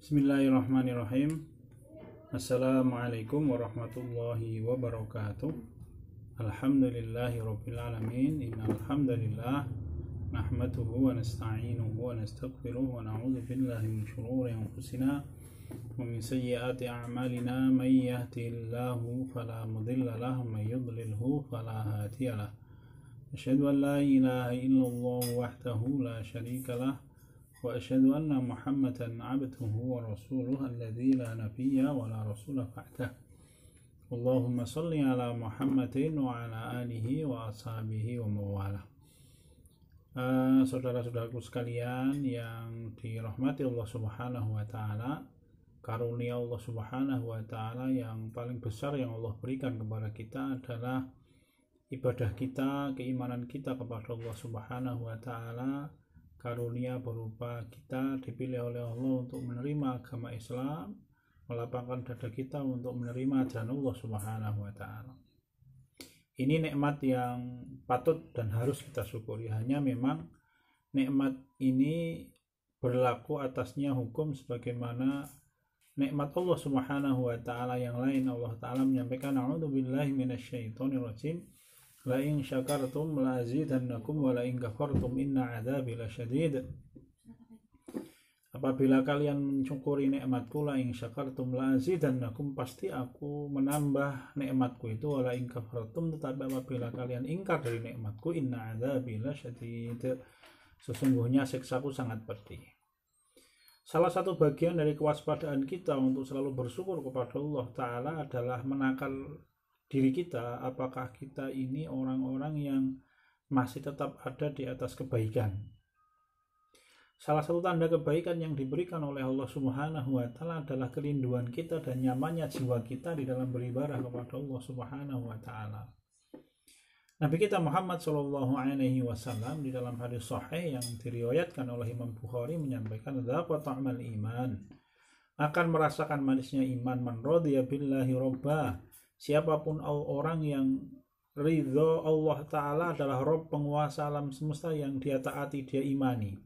Bismillahirrahmanirrahim. Assalamualaikum warahmatullahi wabarakatuh. Alhamdulillahi rabbil alamin. Innal hamdalillah nahmaduhu wa nasta'inuhu wa nastaghfiruh wa na'udzu billahi min shururi anfusina wa min sayyiati a'malina. May yahdihillahu fala mudilla lahu wa may yudlilhu fala hadiya lahu. Asyhadu an la ilaha illallah wahdahu la syarika lahu wa asyhadu anna Muhammadan 'abduhu wa rasuluhu alladzi la nabiyya wa la rasula ba'dah. Allahumma shalli ala Muhammadin wa ala alihi wa ashabihi wa mawala. Saudara-saudaraku sekalian yang dirahmati Allah Subhanahu wa taala, karunia Allah Subhanahu wa taala yang paling besar yang Allah berikan kepada kita adalah ibadah kita, keimanan kita kepada Allah Subhanahu wa taala. Karunia berupa kita dipilih oleh Allah untuk menerima agama Islam, melapangkan dada kita untuk menerima ajaran Allah Subhanahu wa taala. Ini nikmat yang patut dan harus kita syukuri. Hanya memang nikmat ini berlaku atasnya hukum sebagaimana nikmat Allah Subhanahu wa taala yang lain. Allah taala menyampaikan, a'udzubillahi minasyaitonirrajim, la in syakartum la azidannakum wa la in kafartum inna adzabi lasyadid. Apabila kalian mensyukuri nikmatku, la in syakartum la azidannakum, pasti aku menambah nikmatku itu, wa la in kafartum, tetapi apabila kalian ingkar dari nikmatku, inna adzabi lasyadid, sesungguhnya siksaku sangat pedih. Salah satu bagian dari kewaspadaan kita untuk selalu bersyukur kepada Allah taala adalah menakal diri kita, apakah kita ini orang-orang yang masih tetap ada di atas kebaikan. Salah satu tanda kebaikan yang diberikan oleh Allah Subhanahu wa taala adalah kerinduan kita dan nyamannya jiwa kita di dalam beribadah kepada Allah Subhanahu wa taala. Nabi kita Muhammad sallallahu alaihi wasallam di dalam hadis sahih yang diriwayatkan oleh Imam Bukhari menyampaikan, "Dzaqa ta'mal iman." Akan merasakan manisnya iman man radiya billahi rabbah. Siapapun orang yang ridho Allah Ta'ala adalah Rabb, penguasa alam semesta yang dia taati, dia imani.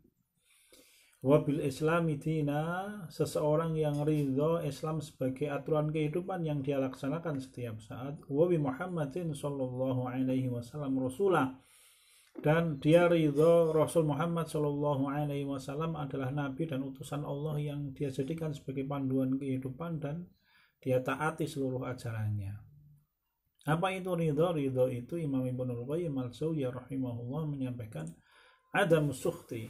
Wabil islami dina, seseorang yang ridho Islam sebagai aturan kehidupan yang dia laksanakan setiap saat. Wabi Muhammadin sallallahu alaihi wasallam rasulah, dan dia ridho Rasul Muhammad sallallahu alaihi wasallam adalah nabi dan utusan Allah yang dia jadikan sebagai panduan kehidupan dan dia taati seluruh ajarannya. Apa itu ridho? Ridho itu Imam Ibnul Qayyim al-Jauziyah rahimahullah menyampaikan, adam sukhti.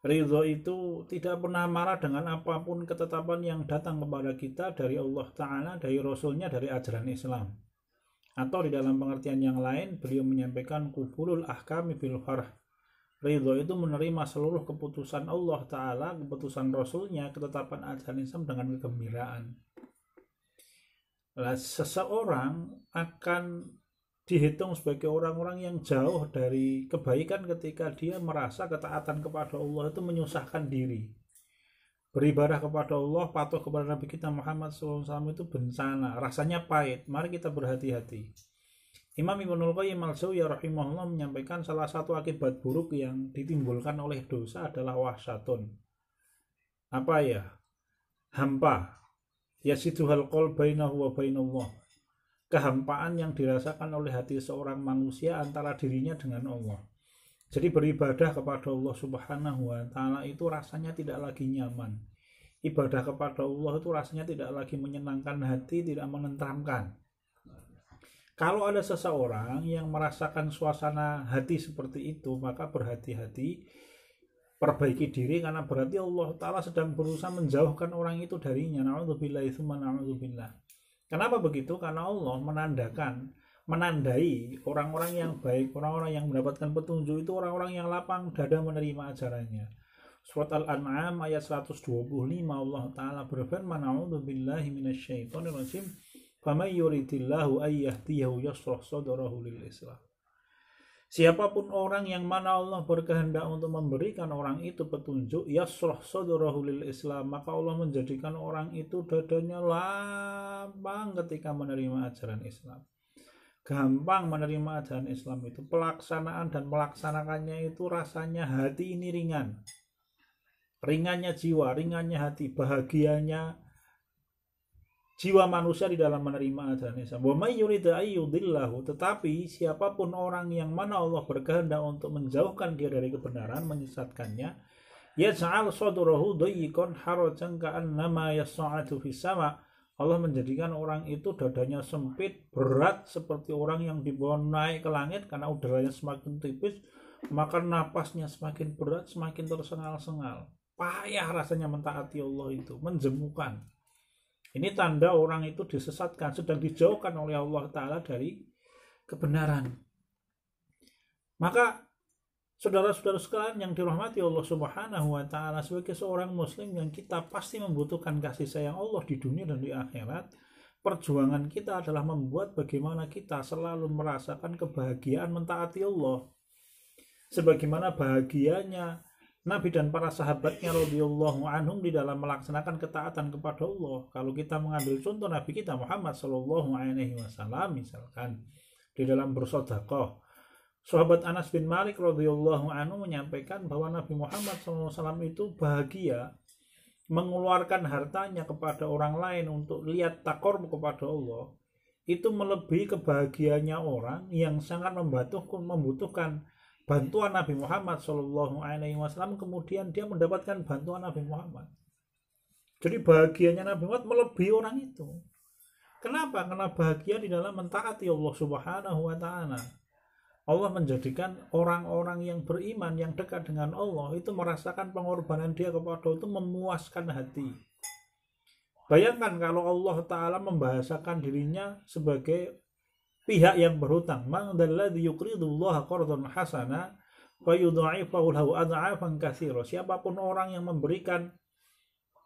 Ridho itu tidak pernah marah dengan apapun ketetapan yang datang kepada kita dari Allah Ta'ala, dari Rasulnya, dari ajaran Islam. Atau di dalam pengertian yang lain, beliau menyampaikan qubulul ahkami bil farh. Ridho itu menerima seluruh keputusan Allah Ta'ala, keputusan Rasulnya, ketetapan ajaran Islam dengan kegembiraan. Seseorang akan dihitung sebagai orang-orang yang jauh dari kebaikan ketika dia merasa ketaatan kepada Allah itu menyusahkan diri. Beribadah kepada Allah, patuh kepada Nabi kita Muhammad SAW itu bencana, rasanya pahit. Mari kita berhati-hati. Imam Ibnul Qayyim al-Jauziyah rahimahullah menyampaikan salah satu akibat buruk yang ditimbulkan oleh dosa adalah wahsyatun. Apa ya? Hampa. Yasiduhal qol bainahu wa bainallah. Kehampaan yang dirasakan oleh hati seorang manusia antara dirinya dengan Allah. Jadi beribadah kepada Allah Subhanahu wa taala itu rasanya tidak lagi nyaman. Ibadah kepada Allah itu rasanya tidak lagi menyenangkan hati, tidak menenteramkan. Kalau ada seseorang yang merasakan suasana hati seperti itu, maka berhati-hati, perbaiki diri, karena berarti Allah Ta'ala sedang berusaha menjauhkan orang itu darinya. Na'udzubillahi tsumma na'udzubillah. Kenapa begitu? Karena Allah menandai orang-orang yang baik, orang-orang yang mendapatkan petunjuk itu orang-orang yang lapang dada menerima ajarannya. Surat Al-An'am ayat 125 Allah Ta'ala berfirman, na'udzubillahi minasyaitonirrajim, faman yuridillahu ayyahdiyahu yashrah sadrahu lil Islam. Siapapun orang yang mana Allah berkehendak untuk memberikan orang itu petunjuk, yashrah sadrahu lil Islam, maka Allah menjadikan orang itu dadanya lapang ketika menerima ajaran Islam. Gampang menerima ajaran Islam itu, pelaksanaan dan melaksanakannya itu rasanya hati ini ringan. ringannya jiwa, ringannya hati, bahagianya jiwa manusia di dalam menerima ajaran Islam. Wa may yurid ayyudillahu, tetapi siapapun orang yang mana Allah berkehendak untuk menjauhkan dia dari kebenaran, menyesatkannya, yaj'al sadrahu dayyqan harajan ka'annama yas'adu fis sama. Allah menjadikan orang itu dadanya sempit, berat seperti orang yang dibawa naik ke langit karena udaranya semakin tipis, maka napasnya semakin berat, semakin tersengal-sengal. Payah rasanya mentaati Allah itu, menjemukan. Ini tanda orang itu disesatkan, sedang dijauhkan oleh Allah Ta'ala dari kebenaran. Maka saudara-saudara sekalian yang dirahmati Allah Subhanahu wa Ta'ala, sebagai seorang muslim yang kita pasti membutuhkan kasih sayang Allah di dunia dan di akhirat, perjuangan kita adalah membuat bagaimana kita selalu merasakan kebahagiaan mentaati Allah. Sebagaimana bahagianya Nabi dan para sahabatnya radhiyallahu anhum di dalam melaksanakan ketaatan kepada Allah. Kalau kita mengambil contoh Nabi kita Muhammad sallallahu alaihi wasallam, misalkan di dalam bersedekah, sahabat Anas bin Malik radhiyallahu anhu menyampaikan bahwa Nabi Muhammad sallallahu alaihi wasallam itu bahagia mengeluarkan hartanya kepada orang lain untuk lihat takorub kepada Allah. Itu melebihi kebahagiaannya orang yang sangat membutuhkan bantuan Nabi Muhammad Shallallahu Alaihi Wasallam, kemudian dia mendapatkan bantuan Nabi Muhammad. Jadi bahagianya Nabi Muhammad melebihi orang itu. Kenapa? Karena bahagia di dalam mentaati Allah Subhanahu Wa Taala. Allah menjadikan orang-orang yang beriman, yang dekat dengan Allah itu merasakan pengorbanan dia kepada Allah itu memuaskan hati. Bayangkan kalau Allah Ta'ala membahasakan dirinya sebagai pihak yang berhutang. Man dzalladzi yuqridullaha qardan hasana wa yudha'ifahu lahu ad'afan katsira. Siapapun orang yang memberikan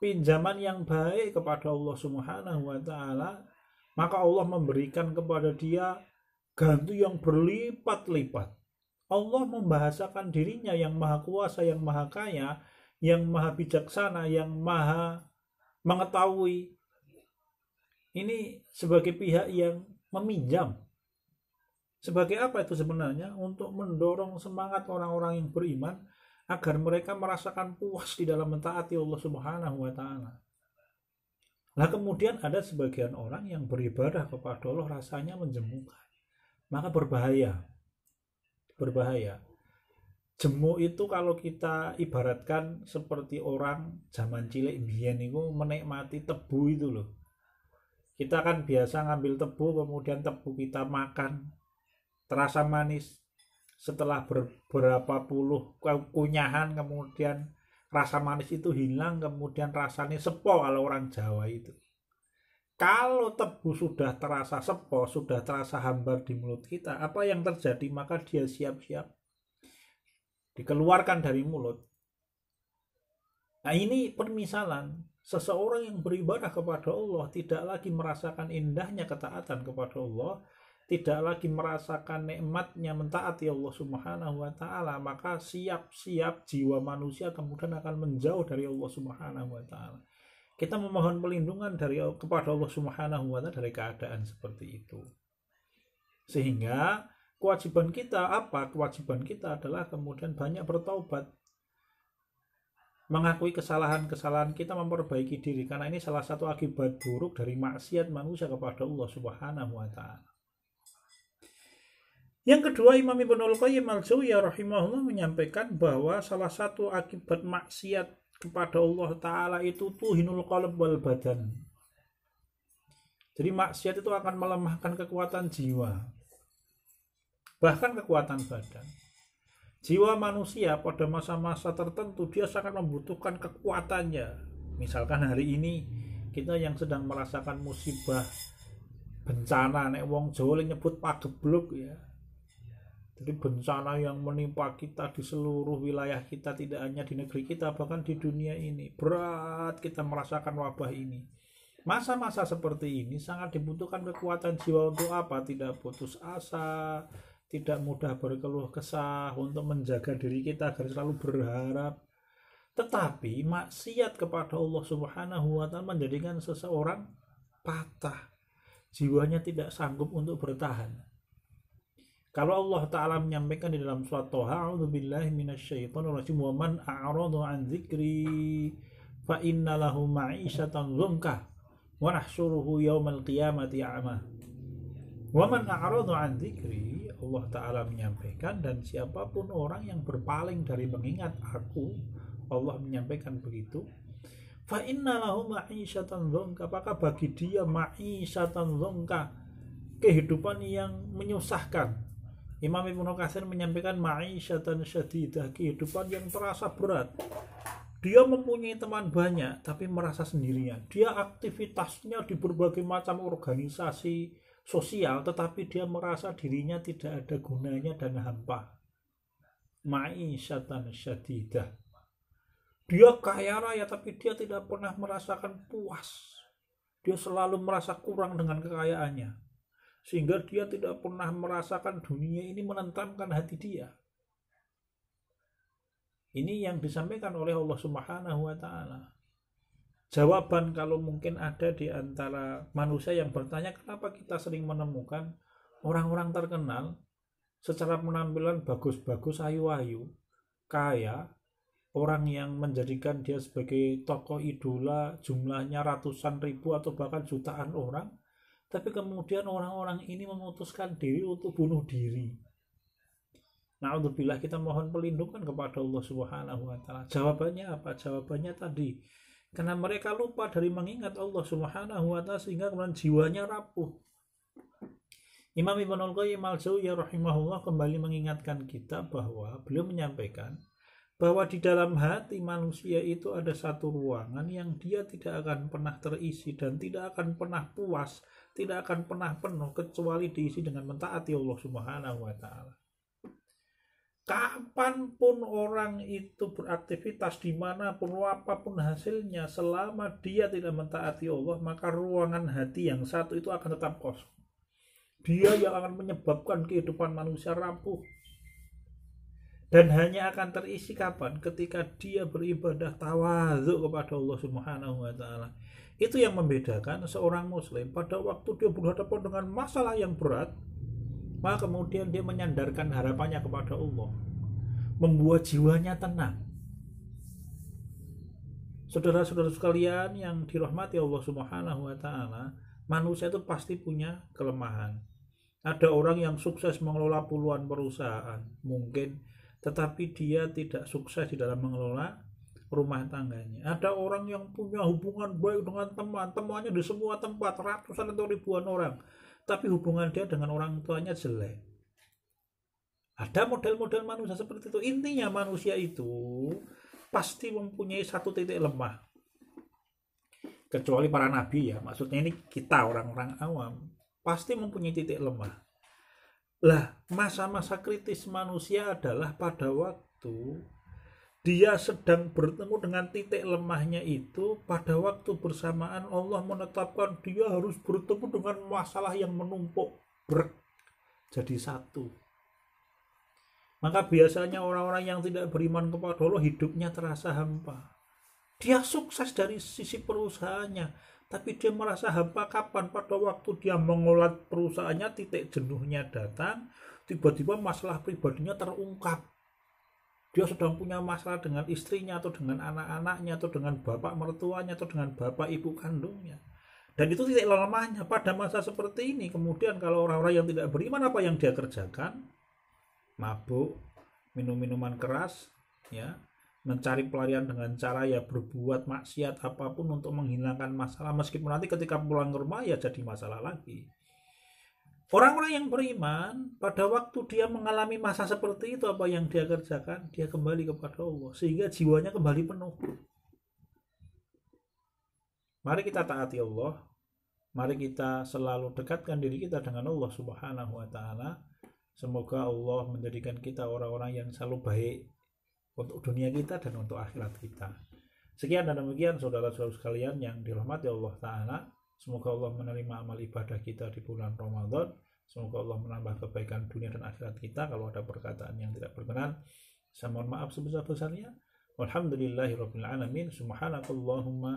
pinjaman yang baik kepada Allah Subhanahu wa Ta'ala, maka Allah memberikan kepada dia ganti yang berlipat-lipat. Allah membahasakan dirinya yang maha kuasa, yang maha kaya, yang maha bijaksana, yang maha mengetahui. Ini sebagai pihak yang meminjam. Sebagai apa itu sebenarnya? Untuk mendorong semangat orang-orang yang beriman agar mereka merasakan puas di dalam mentaati Allah Subhanahu wa Ta'ala. Nah, kemudian ada sebagian orang yang beribadah kepada Allah rasanya menjemukan. Maka berbahaya. Jemu itu kalau kita ibaratkan seperti orang zaman cilik mbiyen niku menikmati tebu itu loh. Kita kan biasa ngambil tebu, kemudian tebu kita makan, terasa manis. Setelah beberapa puluh kunyahan, kemudian rasa manis itu hilang, kemudian rasanya sepo kalau orang Jawa itu. Kalau tebu sudah terasa sepo, sudah terasa hambar di mulut kita, apa yang terjadi? Maka dia siap-siap dikeluarkan dari mulut. Nah, ini permisalan seseorang yang beribadah kepada Allah tidak lagi merasakan indahnya ketaatan kepada Allah, tidak lagi merasakan nikmatnya mentaati Allah Subhanahu wa Ta'ala, maka siap-siap jiwa manusia kemudian akan menjauh dari Allah Subhanahu wa Ta'ala. Kita memohon perlindungan kepada Allah Subhanahu wa Ta'ala dari keadaan seperti itu. Sehingga kewajiban kita apa? Kewajiban kita adalah kemudian banyak bertaubat, mengakui kesalahan-kesalahan kita, memperbaiki diri, karena ini salah satu akibat buruk dari maksiat manusia kepada Allah Subhanahu wa Ta'ala. Yang kedua, Imam Ibnul Qayyim al-Jauziyah rahimahullah menyampaikan bahwa salah satu akibat maksiat kepada Allah Ta'ala itu tuhinul qalb wal badan. Jadi maksiat itu akan melemahkan kekuatan jiwa, bahkan kekuatan badan. Jiwa manusia pada masa-masa tertentu dia sangat membutuhkan kekuatannya. Misalkan hari ini kita yang sedang merasakan musibah bencana, nek wong Jawa nyebut pagebluk ya. Jadi bencana yang menimpa kita di seluruh wilayah kita, tidak hanya di negeri kita, bahkan di dunia ini. Berat kita merasakan wabah ini. Masa-masa seperti ini sangat dibutuhkan kekuatan jiwa untuk apa? Tidak putus asa, tidak mudah berkeluh kesah, untuk menjaga diri kita agar selalu berharap. Tetapi maksiat kepada Allah Subhanahu wa Ta'ala menjadikan seseorang patah. Jiwanya tidak sanggup untuk bertahan. Kalau Allah Ta'ala menyampaikan di dalam surat Toha, a'udzubillahi minasyaitonirrajim, wa man a'radu an dzikri fa inna lahu ma'isyatan dzunka wa nahsyuruhu yaumal qiyamati a'ma. Wa man a'radu an dzikri, Allah Ta'ala menyampaikan, dan siapapun orang yang berpaling dari mengingat aku, Allah menyampaikan begitu, fa inna lahu ma'isyatan dzunka, apakah bagi dia ma'isyatan dzunka, kehidupan yang menyusahkan. Imam Ibnu Katsir menyampaikan ma'isyatan syadidah, kehidupan yang terasa berat. Dia mempunyai teman banyak tapi merasa sendirian. Dia aktivitasnya di berbagai macam organisasi sosial tetapi dia merasa dirinya tidak ada gunanya dan hampa. Ma'isyatan syadidah. Dia kaya raya tapi dia tidak pernah merasakan puas. Dia selalu merasa kurang dengan kekayaannya, sehingga dia tidak pernah merasakan dunia ini menenteramkan hati dia. Ini yang disampaikan oleh Allah Subhanahu wa Ta'ala. Jawaban kalau mungkin ada di antara manusia yang bertanya, kenapa kita sering menemukan orang-orang terkenal secara penampilan bagus-bagus, ayu-ayu, kaya, orang yang menjadikan dia sebagai tokoh idola, jumlahnya ratusan ribu atau bahkan jutaan orang, tapi kemudian orang-orang ini memutuskan diri untuk bunuh diri. Na'udzubillah, kita mohon perlindungan kepada Allah Subhanahu wa Ta'ala. Jawabannya apa? Jawabannya tadi, karena mereka lupa dari mengingat Allah Subhanahu wa Ta'ala sehingga kemudian jiwanya rapuh. Imam Ibnul Qayyim al-Jauziyah rahimahullah kembali mengingatkan kita bahwa beliau menyampaikan bahwa di dalam hati manusia itu ada satu ruangan yang dia tidak akan pernah terisi dan tidak akan pernah puas, tidak akan pernah penuh kecuali diisi dengan mentaati Allah Subhanahu wa Ta'ala. Kapanpun orang itu beraktivitas, dimanapun apapun hasilnya, selama dia tidak mentaati Allah, maka ruangan hati yang satu itu akan tetap kosong. Dia yang akan menyebabkan kehidupan manusia rapuh. Dan hanya akan terisi kapan? Ketika dia beribadah tawadhu kepada Allah Subhanahu wa Ta'ala. Itu yang membedakan seorang muslim pada waktu dia berhadapan dengan masalah yang berat, maka kemudian dia menyandarkan harapannya kepada Allah, membuat jiwanya tenang. Saudara-saudara sekalian yang dirahmati Allah Subhanahu wa Ta'ala, manusia itu pasti punya kelemahan. Ada orang yang sukses mengelola puluhan perusahaan, mungkin, tetapi dia tidak sukses di dalam mengelola rumah tangganya. Ada orang yang punya hubungan baik dengan teman-temannya di semua tempat, ratusan atau ribuan orang, tapi hubungan dia dengan orang tuanya jelek. Ada model-model manusia seperti itu. Intinya manusia itu pasti mempunyai satu titik lemah. Kecuali para nabi ya, maksudnya ini kita orang-orang awam pasti mempunyai titik lemah. Lah, masa-masa kritis manusia adalah pada waktu dia sedang bertemu dengan titik lemahnya itu, pada waktu bersamaan Allah menetapkan dia harus bertemu dengan masalah yang menumpuk jadi satu. Maka biasanya orang-orang yang tidak beriman kepada Allah hidupnya terasa hampa. Dia sukses dari sisi perusahaannya, tapi dia merasa hampa kapan? Pada waktu dia mengolah perusahaannya, titik jenuhnya datang, tiba-tiba masalah pribadinya terungkap. Dia sedang punya masalah dengan istrinya, atau dengan anak-anaknya, atau dengan bapak mertuanya, atau dengan bapak ibu kandungnya. Dan itu titik lemahnya. Pada masa seperti ini, kemudian kalau orang-orang yang tidak beriman, apa yang dia kerjakan? Mabuk, minum minuman keras, ya, mencari pelarian dengan cara ya berbuat maksiat apapun untuk menghilangkan masalah, meskipun nanti ketika pulang ke rumah ya jadi masalah lagi. Orang-orang yang beriman pada waktu dia mengalami masa seperti itu, apa yang dia kerjakan? Dia kembali kepada Allah sehingga jiwanya kembali penuh. Mari kita taati Allah, mari kita selalu dekatkan diri kita dengan Allah Subhanahu wa Ta'ala. Semoga Allah menjadikan kita orang-orang yang selalu baik untuk dunia kita dan untuk akhirat kita. Sekian dan demikian saudara-saudara sekalian yang dirahmati Allah Ta'ala. Semoga Allah menerima amal ibadah kita di bulan Ramadan. Semoga Allah menambah kebaikan dunia dan akhirat kita. Kalau ada perkataan yang tidak berkenan, saya mohon maaf sebesar-besarnya. Walhamdulillahirabbil alamin. Subhanakallahumma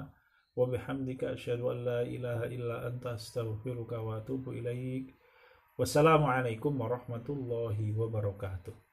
wa bihamdika asyhadu an la ilaha illa anta astaghfiruka wa atubu ilaik. Wassalamualaikum warahmatullahi wabarakatuh.